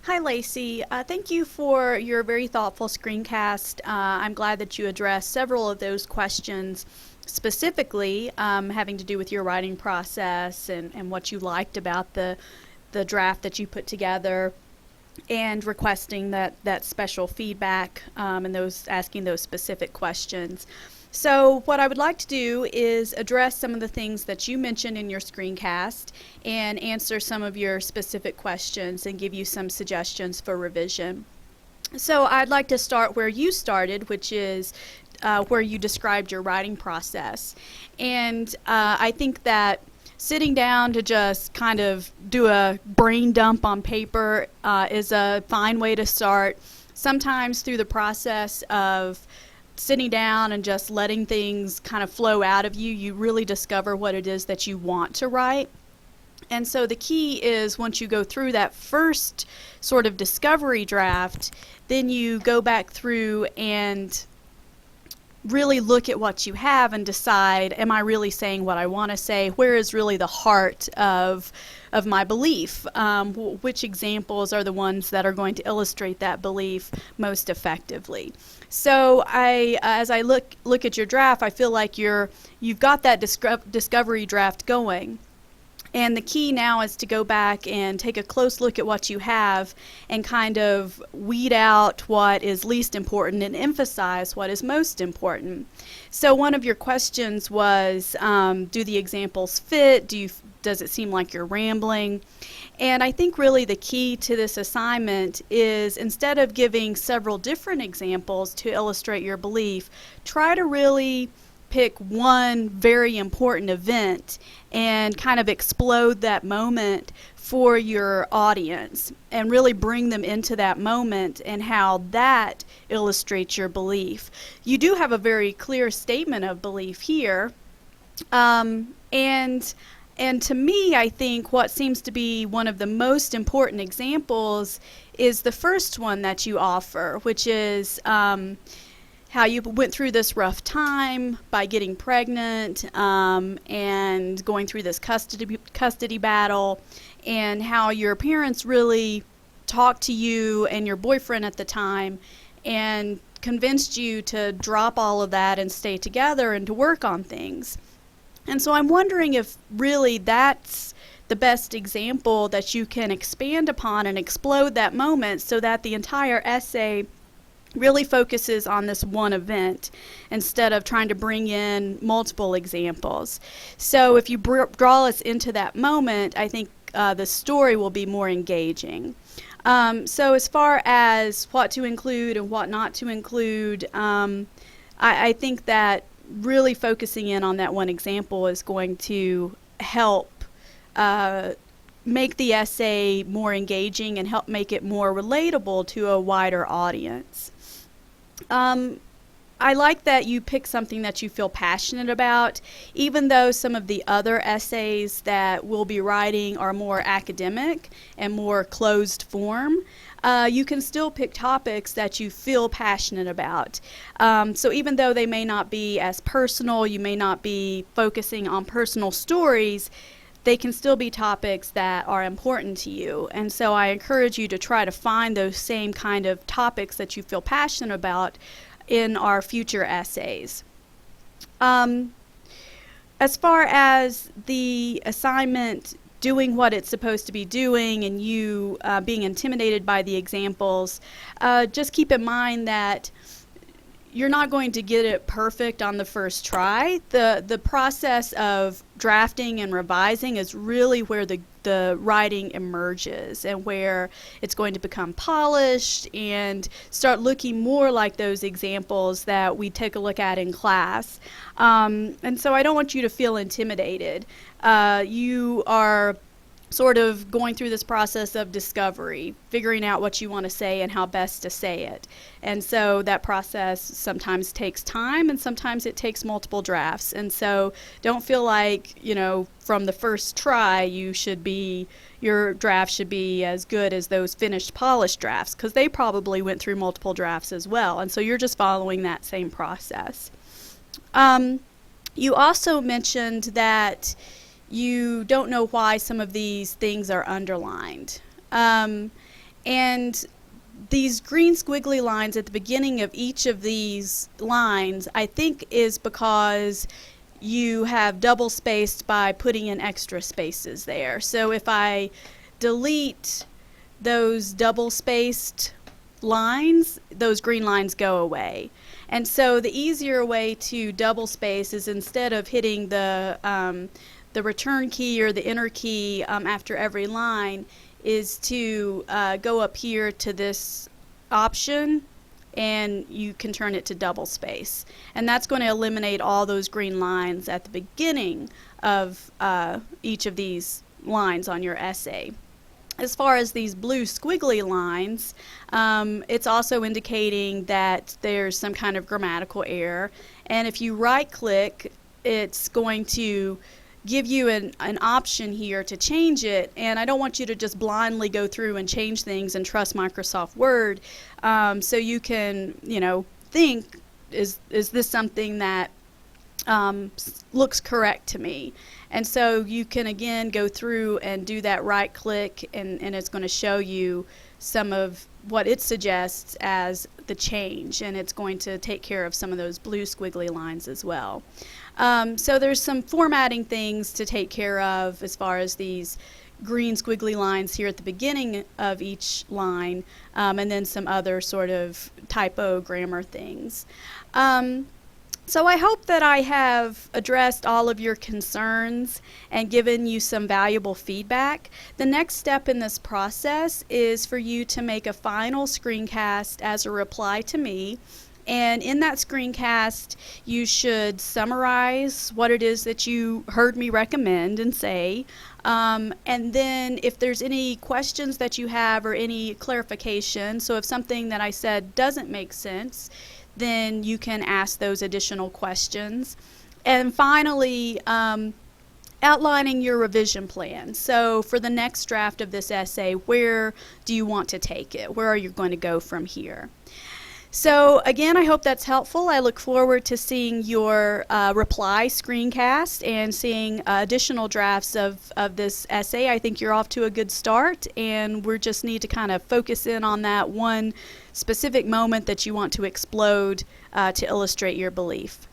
Hi, Lacey. Thank you for your very thoughtful screencast. I'm glad that you addressed several of those questions, specifically having to do with your writing process and what you liked about the draft that you put together, and requesting that special feedback, and those asking those specific questions. So what I would like to do is address some of the things that you mentioned in your screencast and answer some of your specific questions and give you some suggestions for revision. So I'd like to start where you started, which is where you described your writing process. And I think that sitting down to just kind of do a brain dump on paper is a fine way to start. Sometimes through the process of sitting down and just letting things kind of flow out of you, you really discover what it is that you want to write. And so the key is once you go through that first sort of discovery draft, then you go back through and really look at what you have and decide, am I really saying what I want to say? Where is really the heart of my belief? Which examples are the ones that are going to illustrate that belief most effectively? So as I look at your draft, I feel like you've got that discovery draft going. And the key now is to go back and take a close look at what you have and kind of weed out what is least important and emphasize what is most important. So one of your questions was, do the examples fit? Does it seem like you're rambling? And I think really the key to this assignment is, instead of giving several different examples to illustrate your belief, try to really pick one very important event and kind of explode that moment for your audience and really bring them into that moment and how that illustrates your belief. You do have a very clear statement of belief here, and to me, I think what seems to be one of the most important examples is the first one that you offer, which is how you went through this rough time by getting pregnant, and going through this custody battle, and how your parents really talked to you and your boyfriend at the time and convinced you to drop all of that and stay together and to work on things. And so I'm wondering if really that's the best example that you can expand upon and explode that moment, so that the entire essay really focuses on this one event instead of trying to bring in multiple examples. So if you draw us into that moment, I think the story will be more engaging. So as far as what to include and what not to include, I think that really focusing in on that one example is going to help make the essay more engaging and help make it more relatable to a wider audience. I like that you pick something that you feel passionate about, even though some of the other essays that we'll be writing are more academic and more closed form. You can still pick topics that you feel passionate about. So even though they may not be as personal, you may not be focusing on personal stories, they can still be topics that are important to you. And so I encourage you to try to find those same kind of topics that you feel passionate about in our future essays. As far as the assignment doing what it's supposed to be doing and you being intimidated by the examples, just keep in mind that you're not going to get it perfect on the first try. The process of drafting and revising is really where the writing emerges and where it's going to become polished and start looking more like those examples that we take a look at in class. And so I don't want you to feel intimidated. You are sort of going through this process of discovery, figuring out what you want to say and how best to say it. And so that process sometimes takes time and sometimes it takes multiple drafts. And so don't feel like, from the first try your draft should be as good as those finished polished drafts, because they probably went through multiple drafts as well. And so you're just following that same process. You also mentioned that you don't know why some of these things are underlined. And these green squiggly lines at the beginning of each of these lines, I think, is because you have double spaced by putting in extra spaces there. So if I delete those double spaced lines, those green lines go away. And so the easier way to double space is, instead of hitting the return key or the enter key after every line, is to go up here to this option, and you can turn it to double space. And that's going to eliminate all those green lines at the beginning of each of these lines on your essay. As far as these blue squiggly lines, it's also indicating that there's some kind of grammatical error. And if you right click, it's going to give you an option here to change it. And I don't want you to just blindly go through and change things and trust Microsoft Word. So you can, think, is this something that looks correct to me? And so you can again go through and do that right click, and it's going to show you some of what it suggests as the change, and it's going to take care of some of those blue squiggly lines as well. So there's some formatting things to take care of as far as these green squiggly lines here at the beginning of each line, and then some other sort of typo grammar things. So I hope that I have addressed all of your concerns and given you some valuable feedback. The next step in this process is for you to make a final screencast as a reply to me. And in that screencast, you should summarize what it is that you heard me recommend and say. And then if there's any questions that you have or any clarification, so if something that I said doesn't make sense, then you can ask those additional questions. And finally, outlining your revision plan. So for the next draft of this essay, where do you want to take it? Where are you going to go from here? So again, I hope that's helpful. I look forward to seeing your reply screencast and seeing additional drafts of this essay. I think you're off to a good start, and we just need to kind of focus in on that one specific moment that you want to explode to illustrate your belief.